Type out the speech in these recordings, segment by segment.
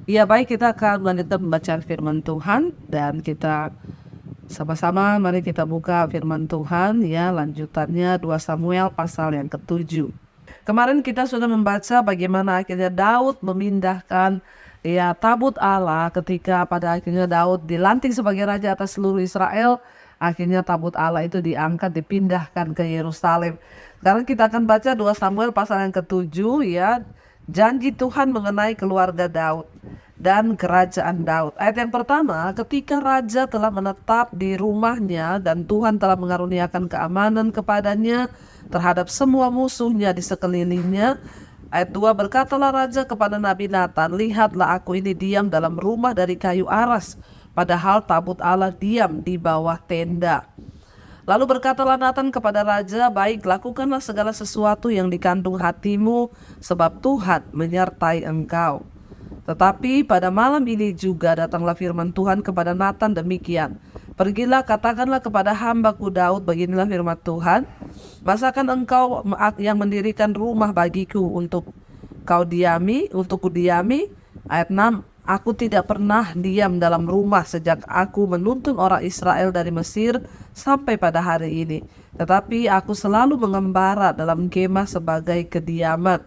Ya baik, kita akan melanjutkan pembacaan firman Tuhan dan kita sama-sama mari kita buka firman Tuhan ya, lanjutannya 2 Samuel pasal yang ke-7. Kemarin kita sudah membaca bagaimana akhirnya Daud memindahkan ya tabut Allah ketika pada akhirnya Daud dilantik sebagai raja atas seluruh Israel. Akhirnya tabut Allah itu diangkat dipindahkan ke Yerusalem. Sekarang kita akan baca 2 Samuel pasal yang ke-7 ya. Janji Tuhan mengenai keluarga Daud dan kerajaan Daud. Ayat yang pertama, ketika raja telah menetap di rumahnya dan Tuhan telah mengaruniakan keamanan kepadanya terhadap semua musuhnya di sekelilingnya. Ayat 2, berkatalah raja kepada Nabi Nathan, lihatlah aku ini diam dalam rumah dari kayu aras, padahal tabut Allah diam di bawah tenda. Lalu berkatalah Nathan kepada raja, baik, lakukanlah segala sesuatu yang dikandung hatimu, sebab Tuhan menyertai engkau. Tetapi pada malam ini juga datanglah firman Tuhan kepada Nathan demikian. Pergilah, katakanlah kepada hambaku Daud, beginilah firman Tuhan. Masakan engkau yang mendirikan rumah bagiku untuk kau diami, untuk kudiami? Ayat 6, aku tidak pernah diam dalam rumah sejak aku menuntun orang Israel dari Mesir sampai pada hari ini. Tetapi aku selalu mengembara dalam kemah sebagai kediaman.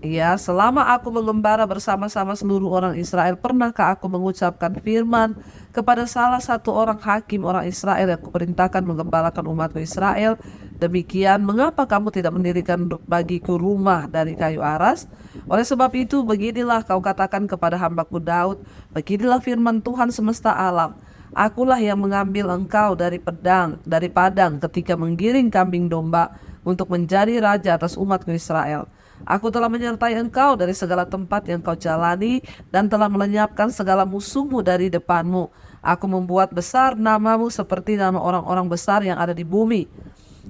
Ya, selama aku mengembara bersama-sama seluruh orang Israel, pernahkah aku mengucapkan firman kepada salah satu orang hakim orang Israel yang kuperintahkan mengembalakan umatku Israel? Demikian, mengapa kamu tidak mendirikan bagiku rumah dari kayu aras? Oleh sebab itu, beginilah kau katakan kepada hambaku Daud, beginilah firman Tuhan semesta alam. Akulah yang mengambil engkau dari padang ketika menggiring kambing domba untuk menjadi raja atas umatku Israel. Aku telah menyertai engkau dari segala tempat yang kau jalani dan telah melenyapkan segala musuhmu dari depanmu. Aku membuat besar namamu seperti nama orang-orang besar yang ada di bumi.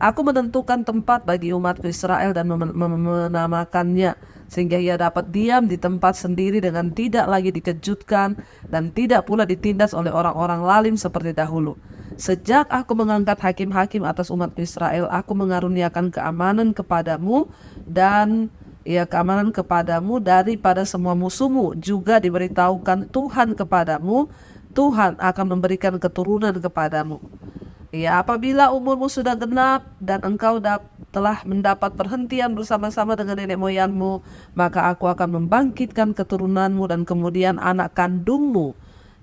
Aku menentukan tempat bagi umatku Israel dan menamakannya, sehingga ia dapat diam di tempat sendiri dengan tidak lagi dikejutkan dan tidak pula ditindas oleh orang-orang lalim seperti dahulu. Sejak aku mengangkat hakim-hakim atas umat Israel, aku mengaruniakan keamanan kepadamu dan keamanan kepadamu daripada semua musuhmu. Juga diberitahukan Tuhan kepadamu, Tuhan akan memberikan keturunan kepadamu. Ya, apabila umurmu sudah genap dan engkau telah mendapat perhentian bersama-sama dengan nenek moyangmu, maka aku akan membangkitkan keturunanmu dan kemudian anak kandungmu.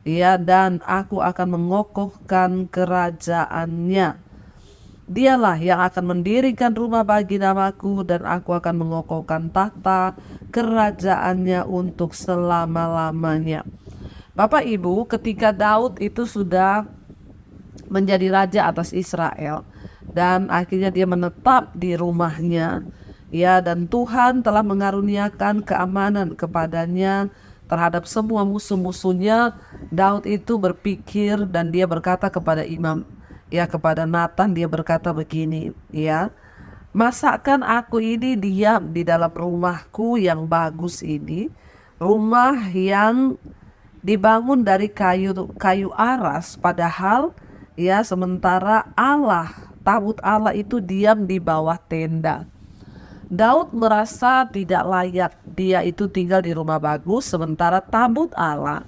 Ya, dan aku akan mengokohkan kerajaannya. Dialah yang akan mendirikan rumah bagi namaku dan aku akan mengokohkan tahta kerajaannya untuk selama-lamanya. Bapak Ibu, ketika Daud itu sudah menjadi raja atas Israel dan akhirnya dia menetap di rumahnya, ya, dan Tuhan telah mengaruniakan keamanan kepadanya terhadap semua musuh-musuhnya. Daud itu berpikir dan dia berkata kepada kepada Nathan, dia berkata begini, ya, masakan aku ini diam di dalam rumahku yang bagus ini, rumah yang dibangun dari kayu aras, padahal sementara tabut Allah itu diam di bawah tenda. Daud merasa tidak layak dia itu tinggal di rumah bagus sementara tabut Allah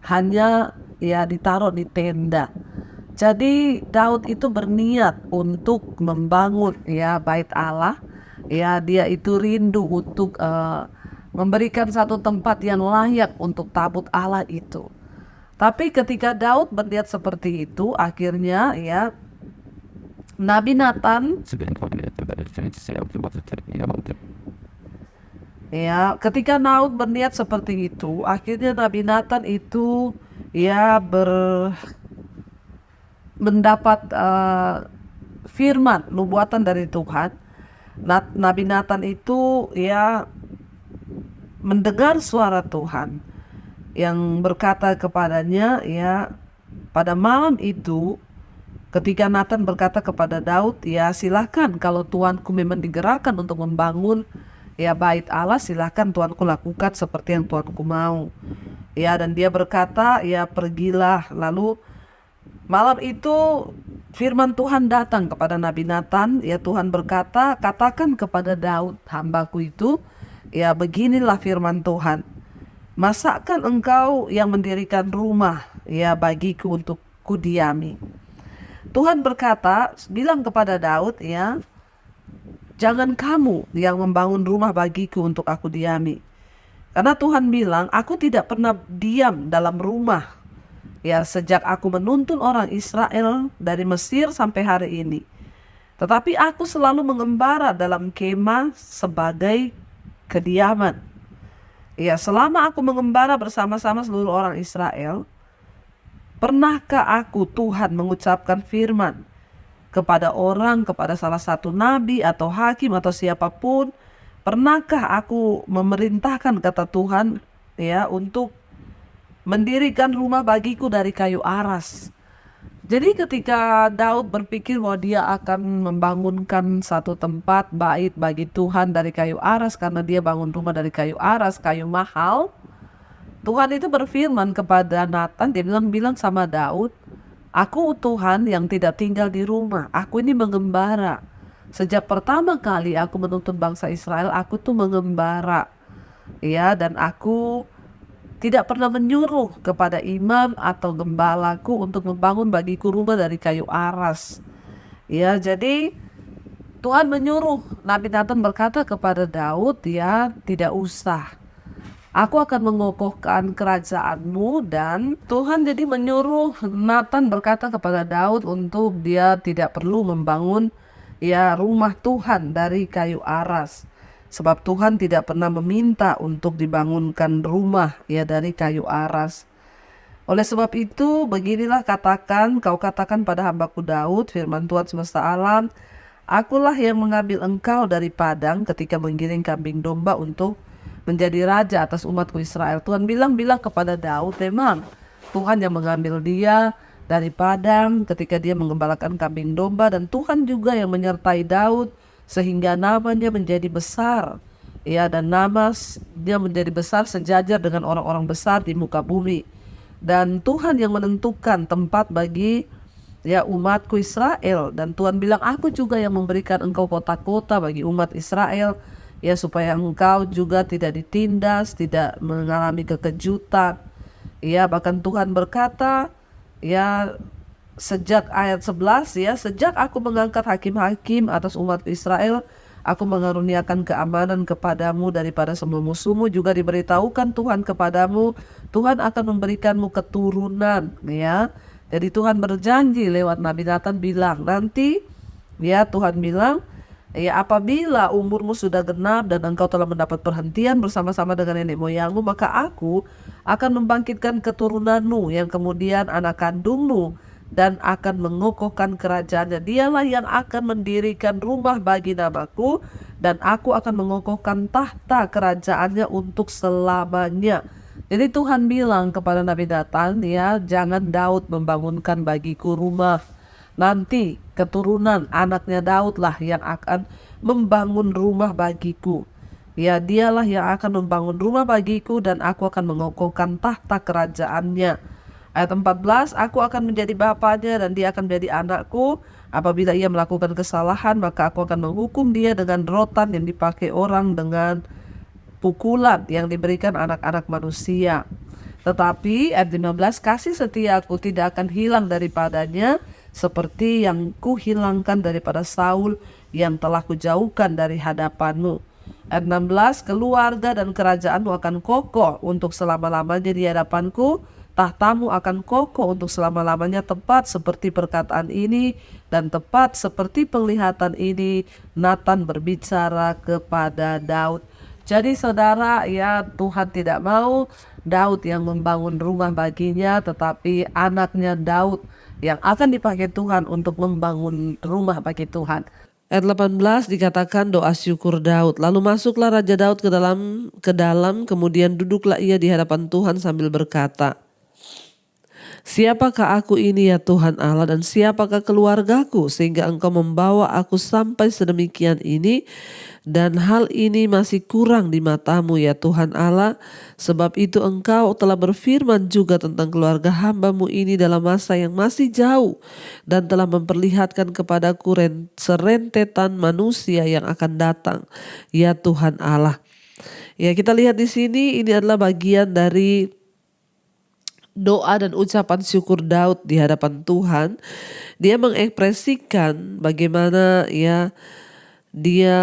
hanya ditaruh di tenda. Jadi Daud itu berniat untuk membangun bait Allah. Dia itu rindu untuk memberikan satu tempat yang layak untuk tabut Allah itu. Tapi ketika Daud berniat seperti itu, akhirnya Nabi Nathan ketika Daud berniat seperti itu, akhirnya Nabi Nathan itu mendapat firman nubuatan dari Tuhan. Nabi Nathan itu mendengar suara Tuhan yang berkata kepadanya, pada malam itu ketika Nathan berkata kepada Daud, silahkan kalau Tuanku memang digerakkan untuk membangun bait Allah, silahkan Tuanku lakukan seperti yang Tuanku mau. Dan dia berkata, pergilah. Lalu malam itu firman Tuhan datang kepada Nabi Nathan. Tuhan berkata, katakan kepada Daud hambaku itu, beginilah firman Tuhan. Masakan engkau yang mendirikan rumah ya bagiku untuk kudiami. Tuhan berkata, bilang kepada Daud ya, jangan kamu yang membangun rumah bagiku untuk aku diami. Karena Tuhan bilang, aku tidak pernah diam dalam rumah. Ya, sejak aku menuntun orang Israel dari Mesir sampai hari ini. Tetapi aku selalu mengembara dalam kemah sebagai kediaman. Ya, selama aku mengembara bersama-sama seluruh orang Israel, pernahkah aku Tuhan mengucapkan firman kepada orang, kepada salah satu nabi atau hakim atau siapapun? Pernahkah aku memerintahkan kata Tuhan ya untuk mendirikan rumah bagiku dari kayu aras? Jadi ketika Daud berpikir bahwa dia akan membangunkan satu tempat bait bagi Tuhan dari kayu aras, karena dia bangun rumah dari kayu aras, kayu mahal, Tuhan itu berfirman kepada Nathan, dia bilang sama Daud, aku Tuhan yang tidak tinggal di rumah, aku ini mengembara. Sejak pertama kali aku menuntun bangsa Israel, aku tuh mengembara. Ya, dan aku tidak pernah menyuruh kepada imam atau gembalaku untuk membangun bagiku rumah dari kayu aras. Ya, jadi Tuhan menyuruh Nabi Nathan berkata kepada Daud, ya tidak usah. Aku akan mengokohkan kerajaanmu. Dan Tuhan jadi menyuruh Nathan berkata kepada Daud untuk dia tidak perlu membangun ya rumah Tuhan dari kayu aras. Sebab Tuhan tidak pernah meminta untuk dibangunkan rumah ya dari kayu aras. Oleh sebab itu, beginilah kau katakan pada hambaku Daud, firman Tuhan semesta alam, akulah yang mengambil engkau dari padang ketika menggiring kambing domba untuk menjadi raja atas umatku Israel. Tuhan bilang kepada Daud, memang Tuhan yang mengambil dia dari padang ketika dia menggembalakan kambing domba, dan Tuhan juga yang menyertai Daud sehingga namanya menjadi besar. Ya, dan dia menjadi besar sejajar dengan orang-orang besar di muka bumi. Dan Tuhan yang menentukan tempat bagi ya umatku Israel. Dan Tuhan bilang, aku juga yang memberikan engkau kota-kota bagi umat Israel, ya supaya engkau juga tidak ditindas, tidak mengalami kekejutan. Ya, bahkan Tuhan berkata, ya sejak ayat 11 ya, sejak aku mengangkat hakim-hakim atas umat Israel, aku mengaruniakan keamanan kepadamu daripada semua musuhmu. Juga diberitahukan Tuhan kepadamu, Tuhan akan memberikanmu keturunan ya. Jadi Tuhan berjanji lewat Nabi Nathan bilang, nanti ya Tuhan bilang, ya apabila umurmu sudah genap dan engkau telah mendapat perhentian bersama-sama dengan nenek moyangmu, maka aku akan membangkitkan keturunanmu yang kemudian anak kandungmu, dan akan mengokohkan kerajaannya. Dialah yang akan mendirikan rumah bagi namaku, dan aku akan mengokohkan tahta kerajaannya untuk selamanya. Jadi Tuhan bilang kepada Nabi Nathan, ya jangan Daud membangunkan bagiku rumah. Nanti keturunan anaknya Daud lah yang akan membangun rumah bagiku. Ya dialah yang akan membangun rumah bagiku, dan aku akan mengokohkan tahta kerajaannya. Ayat 14, aku akan menjadi bapaknya dan dia akan menjadi anakku. Apabila ia melakukan kesalahan, maka aku akan menghukum dia dengan rotan yang dipakai orang, dengan pukulan yang diberikan anak-anak manusia. Tetapi ayat 15, kasih setiaku tidak akan hilang daripadanya, seperti yang kuhilangkan daripada Saul yang telah kujauhkan dari hadapanmu. Ayat 16, keluarga dan kerajaanmu akan kokoh untuk selama-lamanya di hadapanku. Tahtamu akan kokoh untuk selama-lamanya. Tepat seperti perkataan ini dan tepat seperti penglihatan ini, Nathan berbicara kepada Daud. Jadi saudara, ya Tuhan tidak mau Daud yang membangun rumah baginya, tetapi anaknya Daud yang akan dipakai Tuhan untuk membangun rumah bagi Tuhan. Ayat 18 dikatakan doa syukur Daud. Lalu masuklah Raja Daud ke dalam, kemudian duduklah ia di hadapan Tuhan sambil berkata, siapakah aku ini ya Tuhan Allah, dan siapakah keluargaku sehingga engkau membawa aku sampai sedemikian ini, dan hal ini masih kurang di matamu ya Tuhan Allah. Sebab itu engkau telah berfirman juga tentang keluarga hambamu ini dalam masa yang masih jauh, dan telah memperlihatkan kepadaku serentetan manusia yang akan datang ya Tuhan Allah. Ya, kita lihat di sini ini adalah bagian dari doa dan ucapan syukur Daud di hadapan Tuhan. Dia mengekspresikan bagaimana ya dia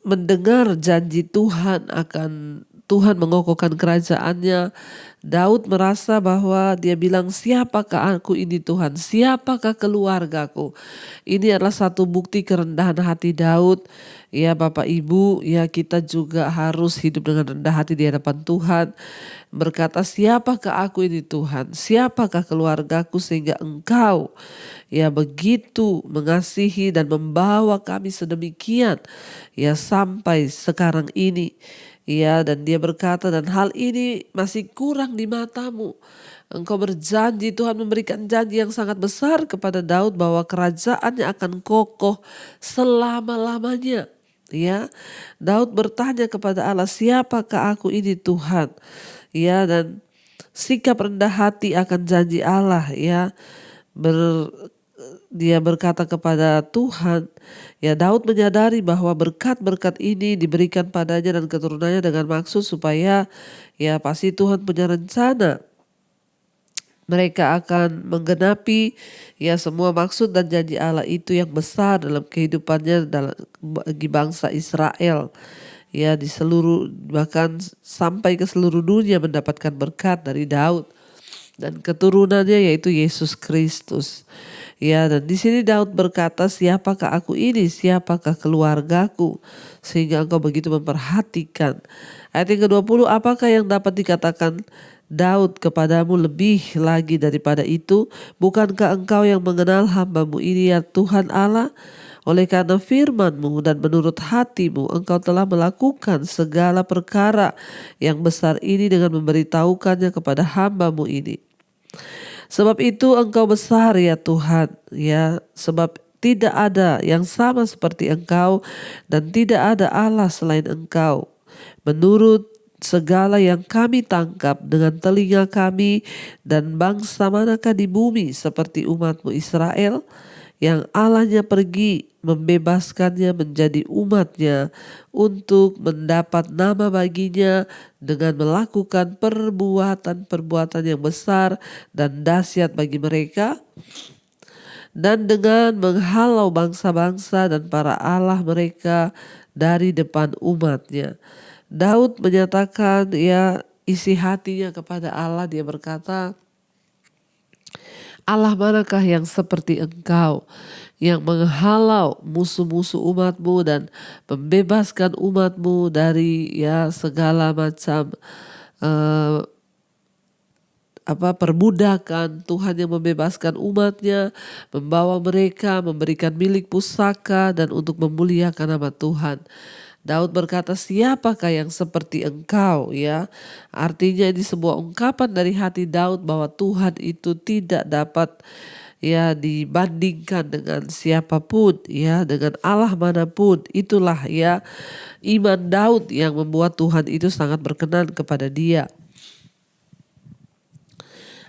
mendengar janji Tuhan akan Tuhan mengokohkan kerajaannya. Daud merasa bahwa dia bilang, siapakah aku ini Tuhan? Siapakah keluargaku? Ini adalah satu bukti kerendahan hati Daud. Ya Bapak Ibu, ya kita juga harus hidup dengan rendah hati di hadapan Tuhan. Berkata, siapakah aku ini Tuhan? Siapakah keluargaku sehingga Engkau ya begitu mengasihi dan membawa kami sedemikian ya sampai sekarang ini. Ya, dan dia berkata, dan hal ini masih kurang di matamu. Engkau berjanji, Tuhan memberikan janji yang sangat besar kepada Daud bahwa kerajaannya akan kokoh selama-lamanya. Ya, Daud bertanya kepada Allah, siapakah aku ini Tuhan? Ya, dan sikap rendah hati akan janji Allah ya. Dia berkata kepada Tuhan, ya Daud menyadari bahwa berkat-berkat ini diberikan padanya dan keturunannya dengan maksud supaya ya pasti Tuhan punya rencana. Mereka akan menggenapi ya semua maksud dan janji Allah itu yang besar dalam kehidupannya bagi bangsa Israel. Ya di seluruh bahkan sampai ke seluruh dunia mendapatkan berkat dari Daud dan keturunannya yaitu Yesus Kristus. Ya, dan di sini Daud berkata, siapakah aku ini, siapakah keluargaku, sehingga engkau begitu memperhatikan. Ayat yang ke-20, apakah yang dapat dikatakan Daud kepadamu lebih lagi daripada itu? Bukankah engkau yang mengenal hamba-Mu ini ya Tuhan Allah? Oleh karena firman-Mu dan menurut hati-Mu, engkau telah melakukan segala perkara yang besar ini dengan memberitahukannya kepada hamba-Mu ini. Sebab itu engkau besar ya Tuhan, ya, sebab tidak ada yang sama seperti engkau dan tidak ada Allah selain engkau. Menurut segala yang kami tangkap dengan telinga kami, dan bangsa manakah di bumi seperti umat-Mu Israel yang Allahnya pergi membebaskannya menjadi umatnya untuk mendapat nama baginya dengan melakukan perbuatan-perbuatan yang besar dan dahsyat bagi mereka, dan dengan menghalau bangsa-bangsa dan para Allah mereka dari depan umatnya. Daud menyatakan ya isi hatinya kepada Allah. Dia berkata, Allah manakah yang seperti engkau, yang menghalau musuh-musuh umat-Mu dan membebaskan umat-Mu dari ya segala macam perbudakan. Tuhan yang membebaskan umatnya, membawa mereka, memberikan milik pusaka dan untuk memuliakan nama Tuhan. Daud berkata, siapakah yang seperti engkau ya. Artinya ini sebuah ungkapan dari hati Daud bahwa Tuhan itu tidak dapat ya dibandingkan dengan siapapun ya, dengan Allah manapun. Itulah ya iman Daud yang membuat Tuhan itu sangat berkenan kepada dia.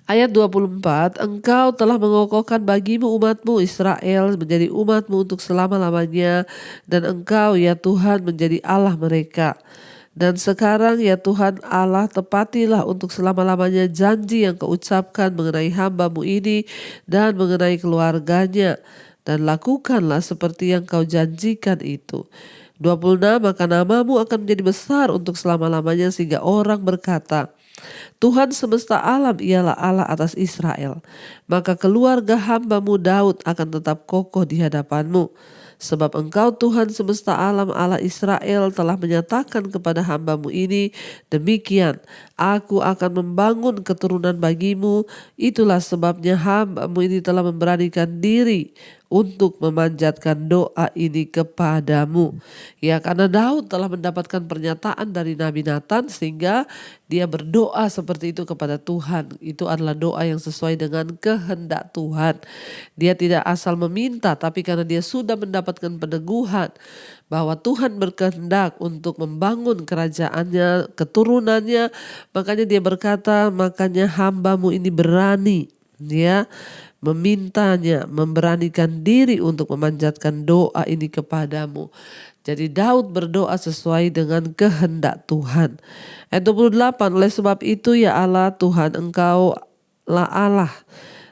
Ayat 24, engkau telah mengokohkan bagimu umat-Mu Israel menjadi umat-Mu untuk selama-lamanya, dan engkau ya Tuhan menjadi Allah mereka. Dan sekarang ya Tuhan Allah, tepatilah untuk selama-lamanya janji yang Kau ucapkan mengenai hamba-Mu ini dan mengenai keluarganya, dan lakukanlah seperti yang Kau janjikan itu. 26, maka nama-Mu akan menjadi besar untuk selama-lamanya sehingga orang berkata, Tuhan semesta alam ialah Allah atas Israel. Maka keluarga hamba-Mu Daud akan tetap kokoh di hadapan-Mu. Sebab engkau Tuhan semesta alam Allah Israel telah menyatakan kepada hamba-Mu ini, demikian, aku akan membangun keturunan bagimu. Itulah sebabnya hamba-Mu ini telah memberanikan diri untuk memanjatkan doa ini kepadamu. Ya, karena Daud telah mendapatkan pernyataan dari Nabi Nathan sehingga dia berdoa seperti itu kepada Tuhan. Itu adalah doa yang sesuai dengan kehendak Tuhan. Dia tidak asal meminta, tapi karena dia sudah mendapatkan peneguhan bahwa Tuhan berkehendak untuk membangun kerajaannya, keturunannya, makanya dia berkata, makanya hamba-Mu ini berani. Ya, memintanya, memberanikan diri untuk memanjatkan doa ini kepadamu. Jadi Daud berdoa sesuai dengan kehendak Tuhan. Ayat 28, oleh sebab itu ya Allah Tuhan, Engkau lah Allah,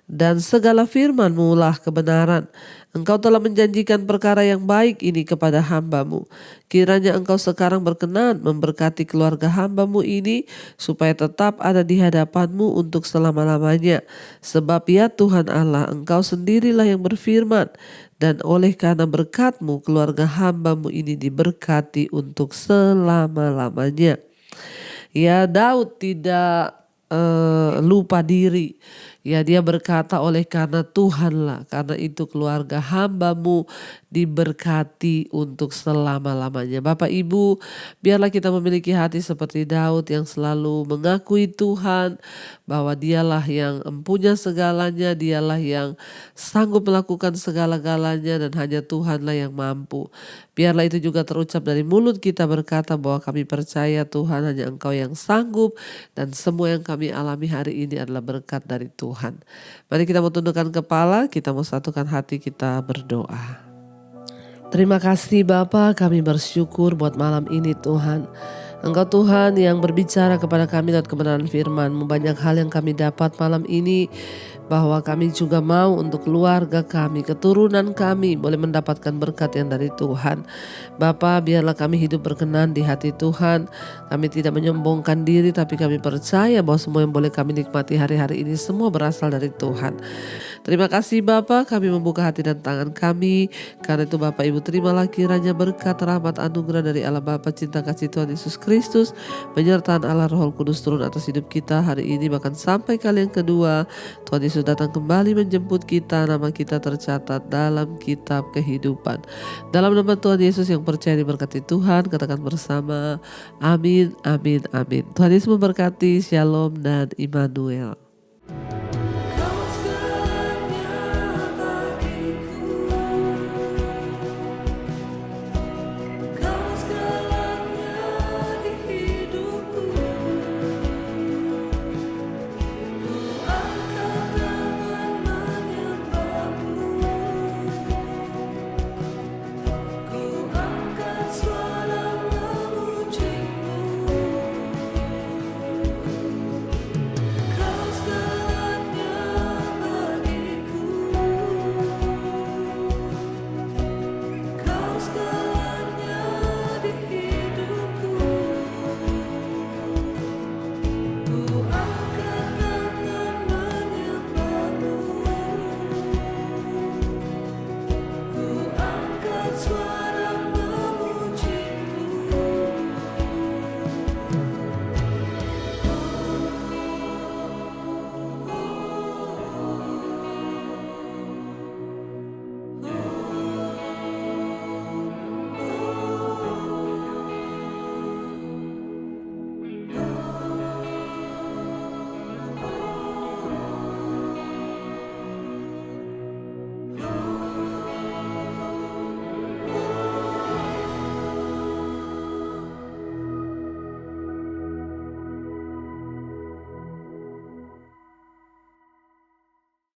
dan segala firman-Mu lah kebenaran. Engkau telah menjanjikan perkara yang baik ini kepada hamba-Mu. Kiranya Engkau sekarang berkenan memberkati keluarga hamba-Mu ini, supaya tetap ada di hadapan-Mu untuk selama-lamanya. Sebab ya Tuhan Allah, Engkau sendirilah yang berfirman, dan oleh karena berkat-Mu keluarga hamba-Mu ini diberkati untuk selama-lamanya. Ya, Daud tidak lupa diri. Ya, dia berkata oleh karena Tuhanlah, karena itu keluarga hamba-Mu diberkati untuk selama-lamanya. Bapak Ibu, biarlah kita memiliki hati seperti Daud yang selalu mengakui Tuhan bahwa dialah yang empunya segalanya, dialah yang sanggup melakukan segala-galanya, dan hanya Tuhanlah yang mampu. Biarlah itu juga terucap dari mulut kita, berkata bahwa kami percaya Tuhan, hanya Engkau yang sanggup, dan semua yang kami alami hari ini adalah berkat dari Tuhan. Mari kita mau tundukkan kepala, kita mau satukan hati, kita berdoa. Terima kasih Bapa, kami bersyukur buat malam ini Tuhan. Engkau Tuhan yang berbicara kepada kami lewat kebenaran firman-Mu. Banyak hal yang kami dapat malam ini, bahwa kami juga mau untuk keluarga kami, keturunan kami boleh mendapatkan berkat yang dari Tuhan. Bapa, biarlah kami hidup berkenan di hati Tuhan. Kami tidak menyombongkan diri, tapi kami percaya bahwa semua yang boleh kami nikmati hari-hari ini semua berasal dari Tuhan. Terima kasih Bapa, kami membuka hati dan tangan kami. Karena itu Bapak Ibu, terimalah kiranya berkat, rahmat, anugerah dari Allah Bapa, cinta kasih Tuhan Yesus Kristus, penyertaan Allah Roh Kudus turun atas hidup kita hari ini, bahkan sampai kali yang kedua Tuhan Yesus datang kembali menjemput kita, nama kita tercatat dalam kitab kehidupan. Dalam nama Tuhan Yesus yang percaya diberkati Tuhan, katakan bersama, amin, amin, amin. Tuhan Yesus memberkati, shalom dan Immanuel.